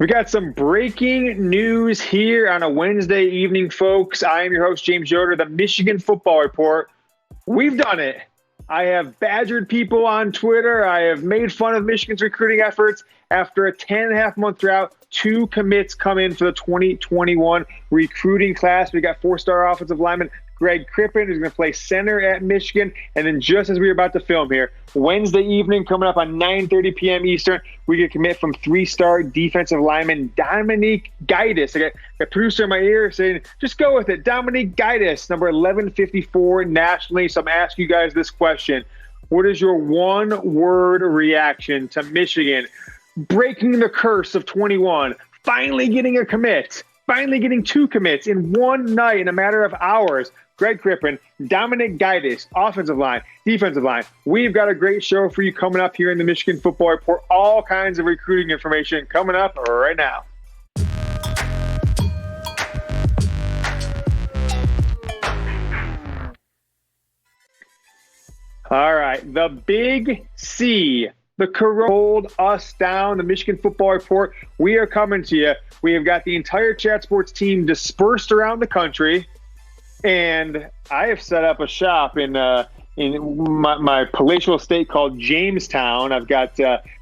We got some breaking news here on a Wednesday evening, folks. I am your host, James Yoder, the Michigan Football Report. We've done it. I have badgered people on Twitter. I have made fun of Michigan's recruiting efforts. After a 10.5-month drought, 2 commits come in for the 2021 recruiting class. We got 4-star offensive lineman Greg Crippen, who's going to play center at Michigan. And then just as we were about to film here, Wednesday evening, coming up on 9:30 p.m. Eastern, we get a commit from 3-star defensive lineman Dominick Giudice. I got a producer in my ear saying, just go with it. Dominick Giudice, number 1154 nationally. So I'm asking you guys this question. What is your one-word reaction to Michigan breaking the curse of 21, finally getting a commit, finally getting 2 commits in one night in a matter of hours? Greg Crippen, Dominick Giudice, offensive line, defensive line. We've got a great show for you coming up here in the Michigan Football Report. All kinds of recruiting information coming up right now. All right, the Big C. The corona hold us down, the Michigan Football Report. We are coming to you. We have got the entire Chat Sports team dispersed around the country. And I have set up a shop in my palatial estate called Jamestown. I've got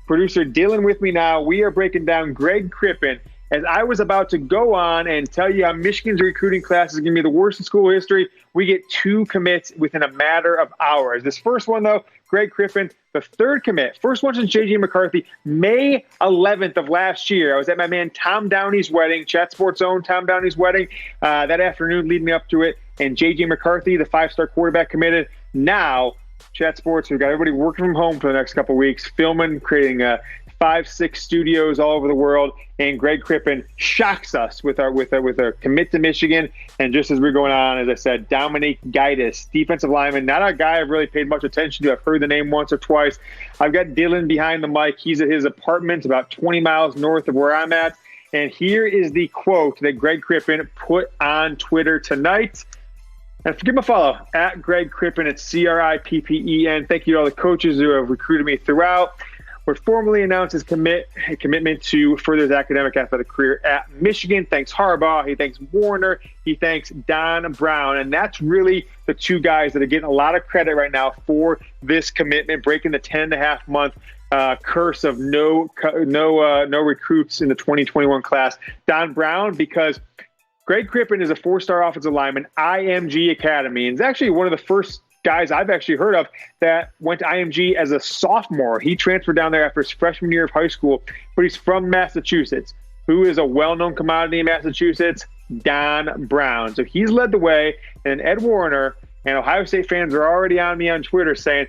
producer Dylan with me now. We are breaking down Greg Crippen. As I was about to go on and tell you how Michigan's recruiting class is going to be the worst in school history, we get 2 commits within a matter of hours. This first one, though, Greg Crippen, the 3rd commit. First one since J.J. McCarthy, May 11th of last year. I was at my man Tom Downey's wedding, Chat Sports' own Tom Downey's wedding, that afternoon leading up to it. And J.J. McCarthy, the 5-star quarterback, committed. Now, Chat Sports, we've got everybody working from home for the next couple of weeks, filming, creating 5-6 studios all over the world, and Greg Crippen shocks us with our commit to Michigan. And just as we're going on, as I said, Dominick Giudice, defensive lineman, not a guy I've really paid much attention to. I've heard the name once or twice. I've got Dylan behind the mic. He's at his apartment about 20 miles north of where I'm at. And here is the quote that Greg Crippen put on Twitter tonight. And give him a follow, at Greg Crippen. It's Crippen. Thank you to all the coaches who have recruited me throughout. Would formally announce his commitment to further his academic athletic career at Michigan. Thanks Harbaugh. He thanks Warner. He thanks Don Brown. And that's really the 2 guys that are getting a lot of credit right now for this commitment, breaking the 10.5-month curse of no recruits in the 2021 class. Don Brown, because Greg Crippen is a 4-star offensive lineman, IMG Academy, and is actually one of the first guys I've actually heard of that went to IMG as a sophomore. He transferred down there after his freshman year of high school, but he's from Massachusetts. Who is a well-known commodity in Massachusetts? Don Brown. So he's led the way, and Ed Warner and Ohio State fans are already on me on Twitter saying,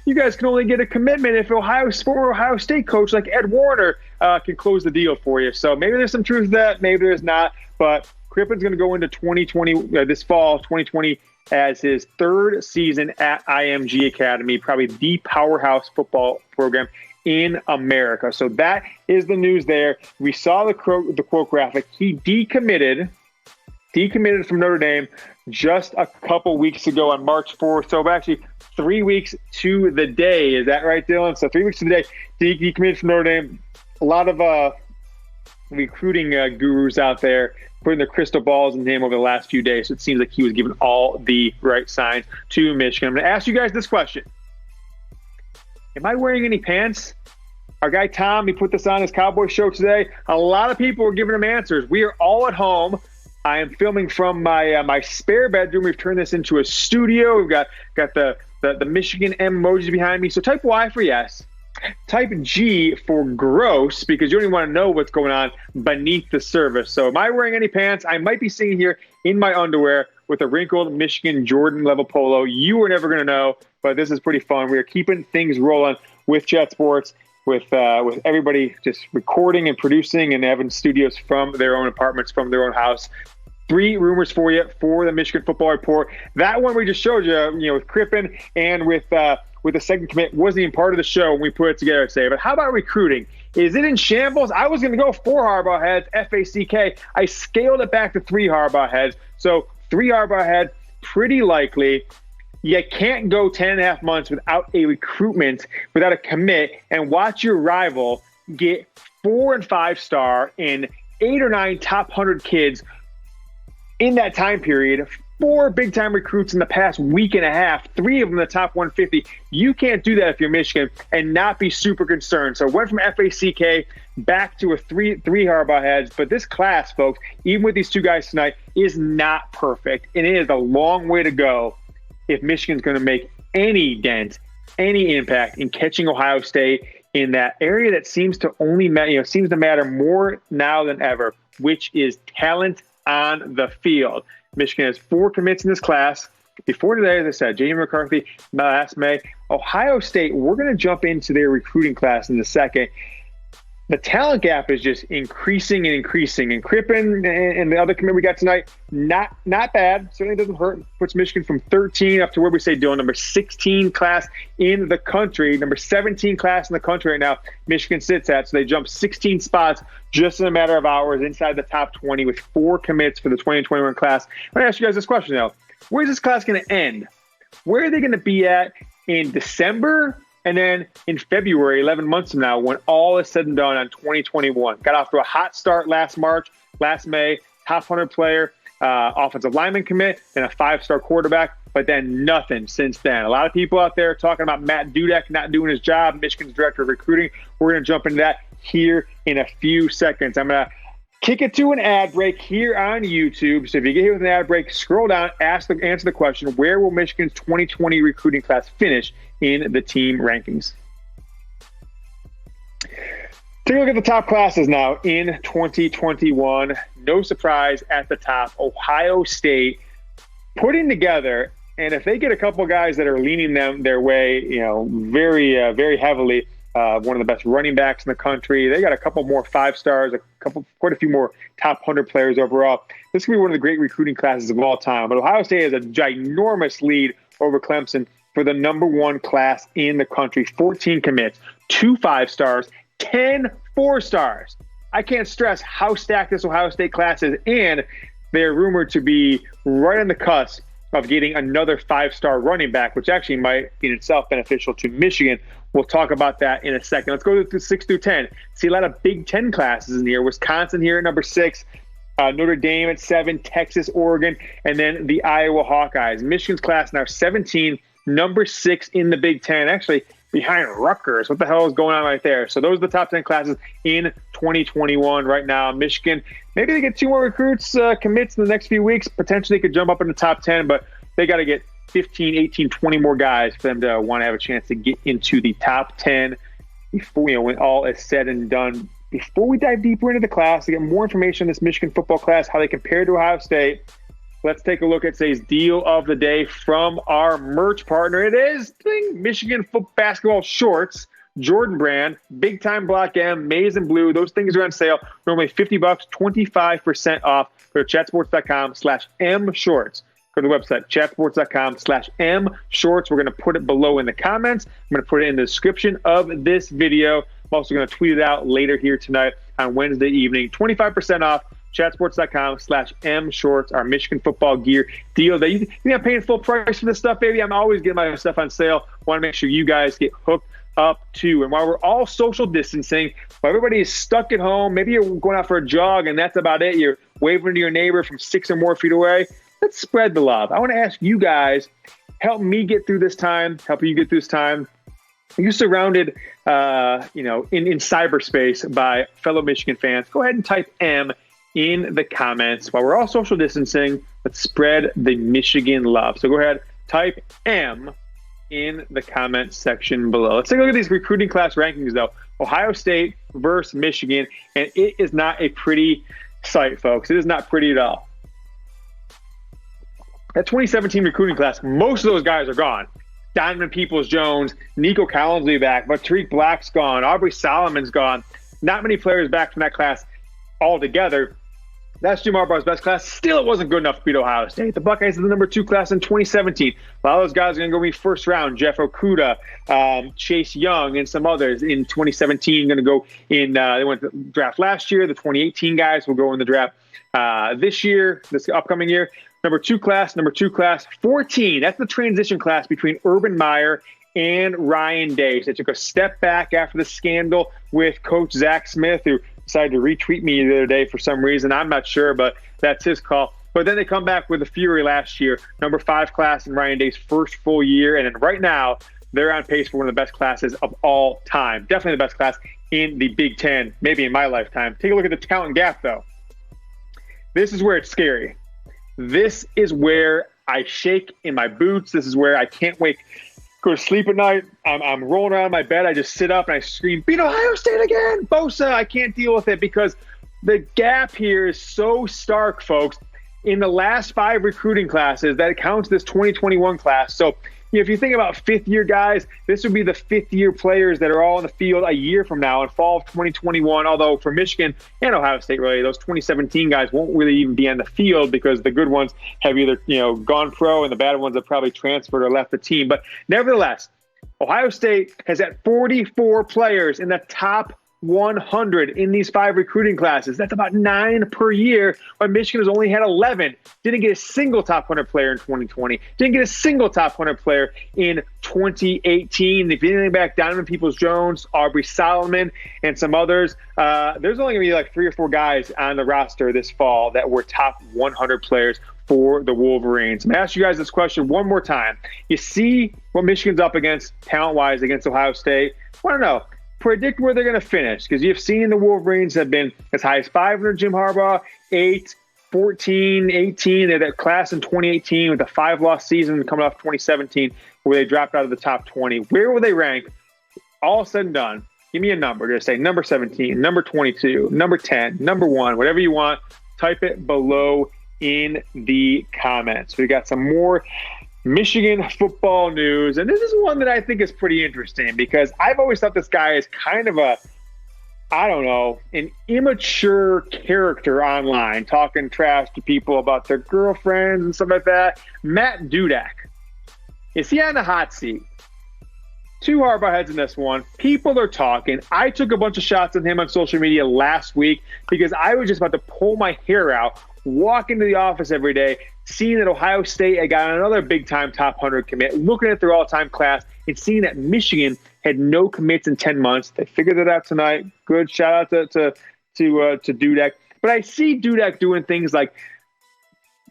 you guys can only get a commitment if Ohio State coach like Ed Warner can close the deal for you. So maybe there's some truth to that, maybe there's not, but Crippen's going to go into 2020, this fall, 2020, as his 3rd season at IMG Academy, probably the powerhouse football program in America. So that is the news there. We saw the quote graphic. He decommitted from Notre Dame just a couple weeks ago on March 4th. So actually 3 weeks to the day. Is that right, Dylan? So 3 weeks to the day, decommitted from Notre Dame. A lot of recruiting gurus out there putting their crystal balls in him over the last few days. So it seems like he was given all the right signs to Michigan. I'm going to ask you guys this question. Am I wearing any pants? Our guy Tom, he put this on his Cowboy show today. A lot of people are giving him answers. We are all at home. I am filming from my spare bedroom. We've turned this into a studio. We've got the Michigan M emojis behind me. So type Y for yes. Type G for gross, because you don't even want to know what's going on beneath the surface. So am I wearing any pants? I might be sitting here in my underwear with a wrinkled Michigan Jordan level polo. You are never going to know, but this is pretty fun. We are keeping things rolling with Chat Sports, with everybody just recording and producing and having studios from their own apartments, from their own house. 3 rumors for you for the Michigan Football Report. That one we just showed you, with Crippen and with the second commit wasn't even part of the show when we put it together today. But how about recruiting? Is it in shambles? I was going to go 4 Harbaugh heads, FACK. I scaled it back to 3 Harbaugh heads. So 3 Harbaugh heads, pretty likely. You can't go 10.5 months without a recruitment, without a commit, and watch your rival get 4 and 5 star and 8 or 9 top 100 kids in that time period. 4 big-time recruits in the past week and a half, 3 of them in the top 150. You can't do that if you're Michigan and not be super concerned. So it went from FACK back to a 3 Harbaugh heads. But this class, folks, even with these 2 guys tonight, is not perfect. And it is a long way to go if Michigan's going to make any dent, any impact in catching Ohio State in that area that seems to only seems to matter more now than ever, which is talent on the field. Michigan has 4 commits in this class. Before today, as I said, J.J. McCarthy last May. Ohio State, we're going to jump into their recruiting class in a second. The talent gap is just increasing and increasing. And Crippen and the other commit we got tonight, not bad. Certainly doesn't hurt. Puts Michigan from 13 up to where we say, Dylan, number 16 class in the country. Number 17 class in the country right now, Michigan sits at. So they jump 16 spots just in a matter of hours inside the top 20 with 4 commits for the 2021 class. Let me ask you guys this question, though. Where's this class going to end? Where are they going to be at in December? And then in February, 11 months from now, when all is said and done on 2021, got off to a hot start last May, top 100 player, offensive lineman commit, and a 5-star quarterback, but then nothing since then. A lot of people out there talking about Matt Dudek not doing his job, Michigan's director of recruiting. We're going to jump into that here in a few seconds. I'm going to kick it to an ad break here on YouTube. So if you get here with an ad break, scroll down, answer the question, where will Michigan's 2020 recruiting class finish in the team rankings? Take a look at the top classes now in 2021. No surprise at the top, Ohio State putting together, and if they get a couple guys that are leaning them their way, very heavily, one of the best running backs in the country. They got a couple more 5 stars, quite a few more top 100 players overall. This could be one of the great recruiting classes of all time. But Ohio State has a ginormous lead over Clemson for the number 1 class in the country. 14 commits, 2 5 stars, 10 4 stars. I can't stress how stacked this Ohio State class is, and they're rumored to be right on the cusp of getting another 5-star running back, which actually might be in itself beneficial to Michigan. We'll talk about that in a second. Let's go to 6 through 10. See a lot of Big Ten classes in here. Wisconsin here at number 6, Notre Dame at 7, Texas, Oregon, and then the Iowa Hawkeyes. Michigan's class now 17, number 6 in the Big Ten, actually behind Rutgers. What the hell is going on right there? So those are the top 10 classes in 2021 right now. Michigan, maybe they get 2 more recruits, commits in the next few weeks. Potentially could jump up in the top 10, but they got to get 15, 18, 20 more guys for them to want to have a chance to get into the top 10 before, when all is said and done. Before we dive deeper into the class, to get more information on this Michigan football class, how they compare to Ohio State, let's take a look at today's deal of the day from our merch partner. It is Michigan basketball shorts, Jordan brand, big time block M, maize and blue. Those things are on sale. Normally $50, 25% off. Go to chatsports.com/mshorts. Go to the website, chatsports.com/mshorts. We're going to put it below in the comments. I'm going to put it in the description of this video. I'm also going to tweet it out later here tonight on Wednesday evening. 25% off. chatsports.com/mshorts, our Michigan football gear deal. That you think I'm paying full price for this stuff, baby? I'm always getting my stuff on sale. Want to make sure you guys get hooked up too. And while we're all social distancing, while everybody is stuck at home, maybe you're going out for a jog and that's about it. You're waving to your neighbor from 6 or more feet away. Let's spread the love. I want to ask you guys, help me get through this time, help you get through this time. You're surrounded, in cyberspace by fellow Michigan fans. Go ahead and type M in the comments. While we're all social distancing, let's spread the Michigan love. So go ahead, type M in the comment section below. Let's take a look at these recruiting class rankings, though. Ohio State versus Michigan, and it is not a pretty sight, folks. It is not pretty at all. That 2017 recruiting class, most of those guys are gone. Donovan Peoples-Jones, Nico Collins will be back, but Tariq Black's gone, Aubrey Solomon's gone. Not many players back from that class altogether. That's Jim Harbaugh's best class. Still, it wasn't good enough to beat Ohio State. The Buckeyes are the number 2 class in 2017. A lot of those guys are going to go be first round. Jeff Okudah, Chase Young, and some others in 2017 going to go in. They went to the draft last year. The 2018 guys will go in the draft this upcoming year. Number 2 class, 14. That's the transition class between Urban Meyer and Ryan Day. So they took a step back after the scandal with Coach Zach Smith, who decided to retweet me the other day for some reason. I'm not sure, but that's his call. But then they come back with a fury last year, number 5 class in Ryan Day's first full year. And then right now, they're on pace for one of the best classes of all time. Definitely the best class in the Big Ten, maybe in my lifetime. Take a look at the talent gap, though. This is where it's scary. This is where I shake in my boots. This is where I can't go to sleep at night. I'm rolling around in my bed. I just sit up and I scream, beat Ohio State again, Bosa. I can't deal with it because the gap here is so stark, folks. In the last 5 recruiting classes, that counts this 2021 class. So if you think about fifth-year guys, this would be the fifth-year players that are all in the field a year from now in fall of 2021. Although for Michigan and Ohio State, really, those 2017 guys won't really even be on the field because the good ones have either gone pro and the bad ones have probably transferred or left the team. But nevertheless, Ohio State has had 44 players in the top 100 in these 5 recruiting classes. That's about 9 per year, but Michigan has only had 11. Didn't get a single top 100 player in 2020. Didn't get a single top 100 player in 2018. If you think back, Donovan Peoples-Jones, Aubrey Solomon, and some others, there's only going to be like 3 or 4 guys on the roster this fall that were top 100 players for the Wolverines. I'm going to ask you guys this question one more time. You see what Michigan's up against talent-wise against Ohio State. I want to know, predict where they're going to finish, because you've seen the Wolverines have been as high as 5 under Jim Harbaugh, 8, 14, 18. They had that class in 2018 with a 5-loss season coming off 2017 where they dropped out of the top 20. Where will they rank all said and done? Give me a number. Just say number 17, number 22, number 10, number 1, whatever you want. Type it below in the comments. We got some more Michigan football news, and this is one that I think is pretty interesting because I've always thought this guy is kind of an immature character online, talking trash to people about their girlfriends and stuff like that. Matt Dudek. Is he on the hot seat? 2 Harbaugh heads in this one. People are talking. I took a bunch of shots at him on social media last week because I was just about to pull my hair out, walk into the office every day, seeing that Ohio State had got another big-time top 100 commit, looking at their all-time class, and seeing that Michigan had no commits in 10 months. They figured it out tonight. Good shout out to Dudek. But I see Dudek doing things like,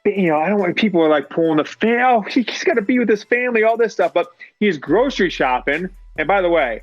I don't want people are like pulling the fan. Oh, he's got to be with his family, all this stuff. But he's grocery shopping. And by the way,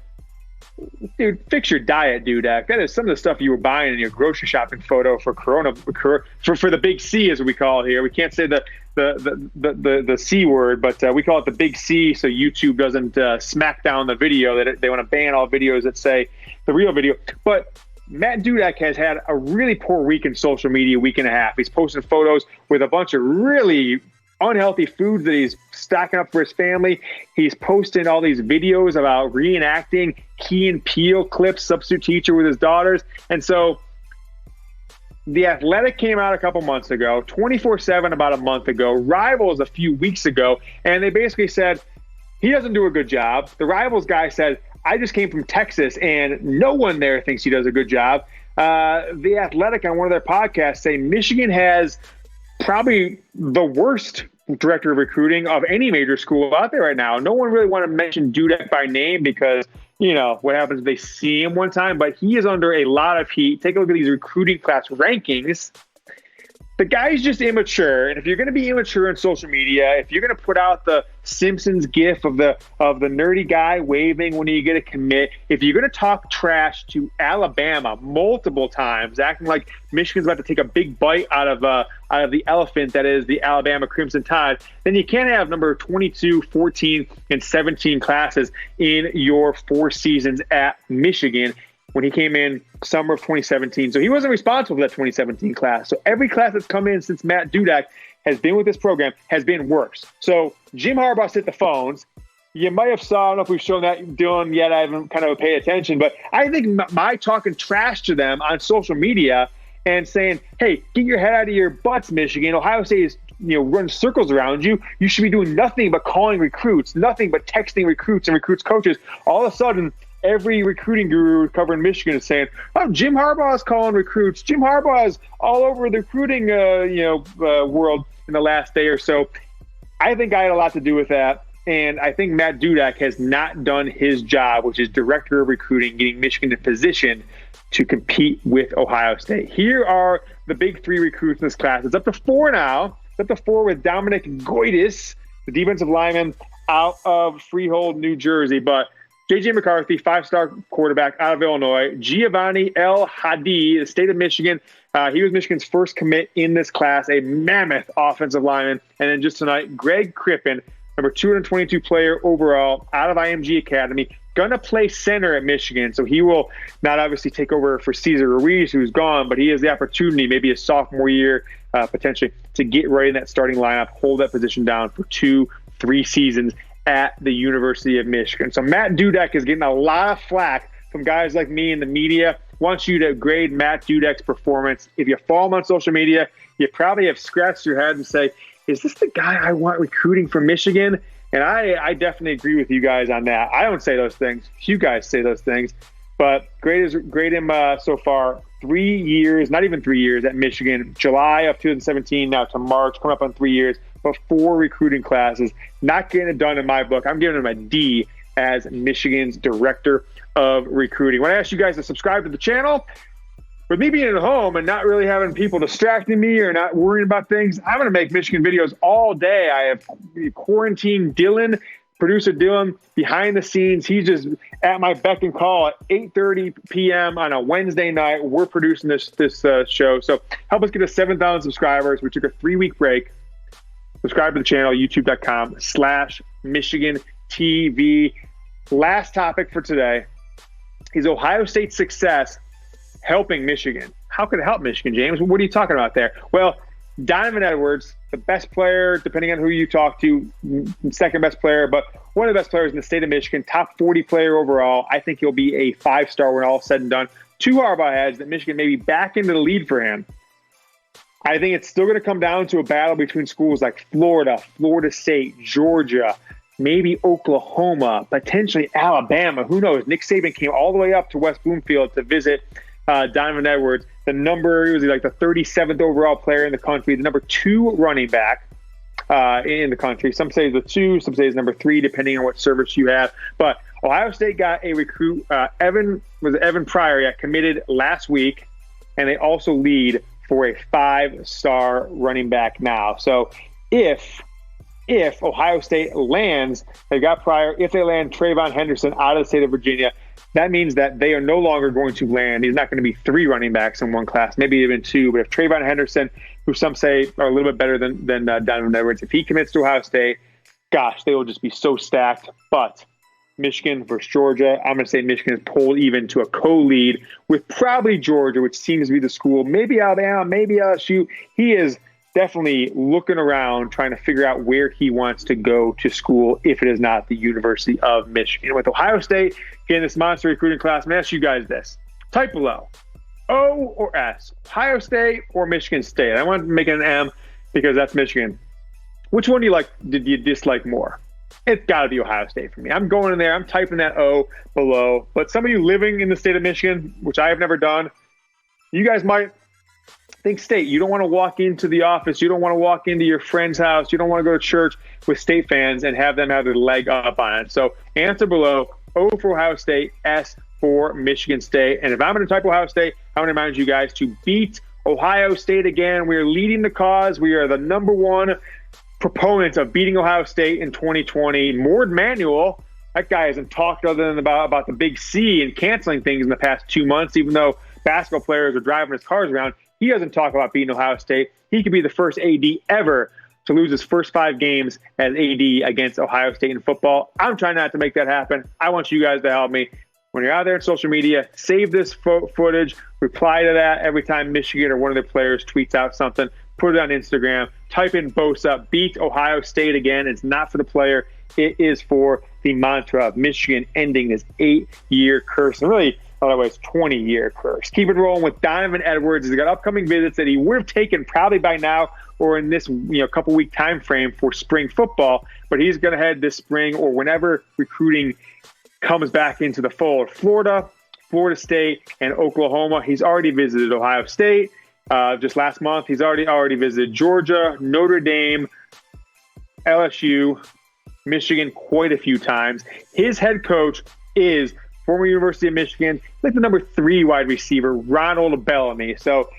dude, fix your diet, Dudek. That is some of the stuff you were buying in your grocery shopping photo for for the big C, as we call it here. We can't say the C word, but we call it the big C, so YouTube doesn't smack down the video. That they want to ban all videos that say the real video. But Matt Dudek has had a really poor week in social media, week and a half. He's posting photos with a bunch of really unhealthy foods that he's stocking up for his family. He's posting all these videos about reenacting Key and Peele clips, substitute teacher with his daughters. And so The Athletic came out a couple months ago, 24/7 about a month ago, Rivals a few weeks ago, and they basically said, he doesn't do a good job. The Rivals guy said, I just came from Texas, and no one there thinks he does a good job. The Athletic on one of their podcasts say Michigan has probably the worst director of recruiting of any major school out there right now. No one really want to mention Dudek by name because, what happens if they see him one time, but he is under a lot of heat. Take a look at these recruiting class rankings. The guy's just immature, and if you're going to be immature in social media, if you're going to put out the Simpsons gif of the nerdy guy waving when you get a commit, if you're going to talk trash to Alabama multiple times, acting like Michigan's about to take a big bite out of the elephant that is the Alabama Crimson Tide, then you can't have number 22, 14, and 17 classes in your 4 seasons at Michigan when he came in summer of 2017. So he wasn't responsible for that 2017 class. So every class that's come in since Matt Dudek has been with this program has been worse. So Jim Harbaugh hit the phones. You might have saw, I don't know if we've shown that Dylan yet. I haven't kind of paid attention, but I think my talking trash to them on social media and saying, hey, get your head out of your butts, Michigan. Ohio State is, run circles around you. You should be doing nothing but calling recruits, nothing but texting recruits and recruits coaches. All of a sudden, every recruiting guru covering Michigan is saying, oh, Jim Harbaugh is calling recruits. Jim Harbaugh is all over the recruiting world in the last day or so. I think I had a lot to do with that. And I think Matt Dudek has not done his job, which is director of recruiting, getting Michigan in position to compete with Ohio State. Here are the big three recruits in this class. It's up to four now. It's up to four with Dominick Giudice, the defensive lineman out of Freehold, New Jersey. But J.J. McCarthy, five-star quarterback out of Illinois. Giovanni El Hadi, the state of Michigan. He was Michigan's first commit in this class, a mammoth offensive lineman. And then just tonight, Greg Crippen, number 222 player overall out of IMG Academy, going to play center at Michigan. So he will not obviously take over for Cesar Ruiz, who's gone, but he has the opportunity, maybe a sophomore year, potentially, to get right in that starting lineup, hold that position down for 2-3 seasons at the University of Michigan. So Matt Dudek is getting a lot of flack from guys like me in the media. Wants you to grade Matt Dudek's performance. If you follow him on social media, you probably have scratched your head and say, is this the guy I want recruiting for Michigan? And I definitely agree with you guys on that. I don't say those things. You guys say those things. But grade him so far 3 years, not even 3 years at Michigan, July of 2017 now to March, coming up on 3 years, but 4 recruiting classes. Not getting it done in my book. I'm giving him a D as Michigan's director of recruiting. I want to ask you guys to subscribe to the channel. With me being at home and not really having people distracting me or not worrying about things, I'm going to make Michigan videos all day. I have quarantined Dylan, producer Dylan, behind the scenes. He's just at my beck and call at 8:30 p.m. on a Wednesday night. We're producing this show. So help us get to 7,000 subscribers. We took a 3-week break. Subscribe to the channel, youtube.com/Michigan TV. Last topic for today is Ohio State's success helping Michigan. How could it help Michigan, James? What are you talking about there? Well, Donovan Edwards, the best player, depending on who you talk to, second best player, but one of the best players in the state of Michigan, top 40 player overall. I think he'll be a 5-star when all is said and done. 2 Harbaugh heads that Michigan may be back into the lead for him. I think it's still going to come down to a battle between schools like Florida, Florida State, Georgia, maybe Oklahoma, potentially Alabama. Who knows? Nick Saban came all the way up to West Bloomfield to visit Donovan Edwards. He was like the 37th overall player in the country, the number 2 running back in the country. Some say the 2, some say it's number 3, depending on what service you have. But Ohio State got a recruit, Evan Pryor, committed last week, and they also lead for a 5-star running back now. So if Ohio State lands, they've got Pryor. If they land TreVeyon Henderson out of the state of Virginia, that means that they are no longer going to land. He's not going to be 3 running backs in one class, maybe even 2. But if TreVeyon Henderson, who some say are a little bit better than Donovan Edwards, if he commits to Ohio State, gosh, they will just be so stacked. But Michigan versus Georgia, I'm going to say Michigan is pulled even to a co-lead with probably Georgia, which seems to be the school. Maybe Alabama, maybe LSU. He is definitely looking around, trying to figure out where he wants to go to school if it is not the University of Michigan. With Ohio State getting this monster recruiting class, I'm going to ask you guys this. Type below, O or S, Ohio State or Michigan State? I want to make it an M because that's Michigan. Which one did you dislike more? It's got to be Ohio State for me. I'm going in there. I'm typing that O below. But some of you living in the state of Michigan, which I have never done, you guys might think State. You don't want to walk into the office. You don't want to walk into your friend's house. You don't want to go to church with State fans and have them have their leg up on it. So answer below, O for Ohio State, S for Michigan State. And if I'm going to type Ohio State, I want to remind you guys to beat Ohio State again. We are leading the cause. We are the number 1 proponents of beating Ohio State in 2020. Mord Manuel, that guy hasn't talked other than about the big C and canceling things in the past 2 months, even though basketball players are driving his cars around. He doesn't talk about beating Ohio State. He could be the first AD ever to lose his first 5 games as AD against Ohio State in football. I'm trying not to make that happen. I want you guys to help me. When you're out there on social media, save this footage, reply to that every time Michigan or one of their players tweets out something. Put it on Instagram. Type in Bosa, beat Ohio State again. It's not for the player. It is for the mantra of Michigan ending this 8-year curse. And really, otherwise, 20-year curse. Keep it rolling with Donovan Edwards. He's got upcoming visits that he would have taken probably by now or in this couple-week time frame for spring football. But he's going to head this spring or whenever recruiting comes back into the fold. Florida, Florida State, and Oklahoma. He's already visited Ohio State. Just last month, he's already visited Georgia, Notre Dame, LSU, Michigan quite a few times. His head coach is former University of Michigan, like the number 3 wide receiver, Ronald Bellamy. So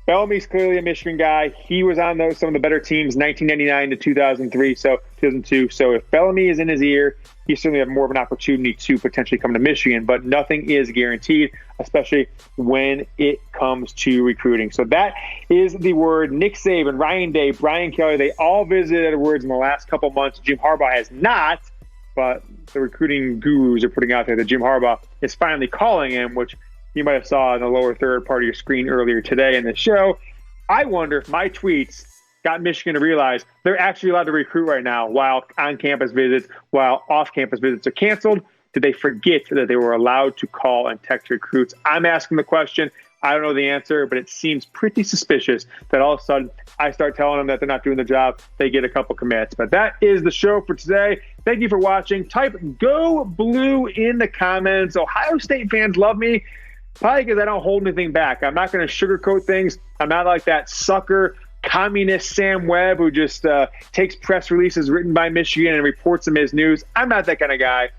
Bellamy's clearly a Michigan guy. He was on some of the better teams, 1999 to 2003, so 2002. So if Bellamy is in his ear, he certainly have more of an opportunity to potentially come to Michigan, but nothing is guaranteed, especially when it comes to recruiting. So that is the word. Nick Saban, Ryan Day, Brian Kelly, they all visited Edwards in the last couple months. Jim Harbaugh has not, but the recruiting gurus are putting out there that Jim Harbaugh is finally calling him, which you might have saw in the lower third part of your screen earlier today in the show. I wonder if my tweets got Michigan to realize they're actually allowed to recruit right now while on-campus visits, while off-campus visits are canceled. Did they forget that they were allowed to call and text recruits? I'm asking the question. I don't know the answer, but it seems pretty suspicious that all of a sudden I start telling them that they're not doing the job. They get a couple commits. But that is the show for today. Thank you for watching. Type "Go Blue" in the comments. Ohio State fans love me, probably because I don't hold anything back. I'm not going to sugarcoat things. I'm not like that sucker communist Sam Webb who just takes press releases written by Michigan and reports them as news. I'm not that kind of guy.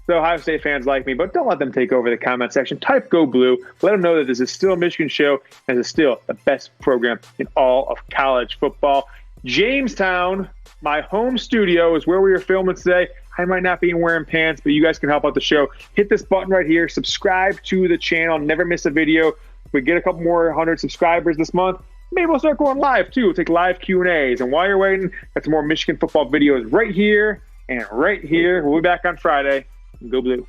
So Ohio State fans like me, but don't let them take over the comment section. Type "Go Blue." Let them know that this is still a Michigan show and this is still the best program in all of college football. Jamestown, my home studio, is where we are filming today. I might not be wearing pants, but you guys can help out the show. Hit this button right here. Subscribe to the channel. Never miss a video. If we get a couple more 100 subscribers this month, maybe we'll start going live too. We'll take live Q&As. And while you're waiting, got some more Michigan football videos right here and right here. We'll be back on Friday. Go Blue.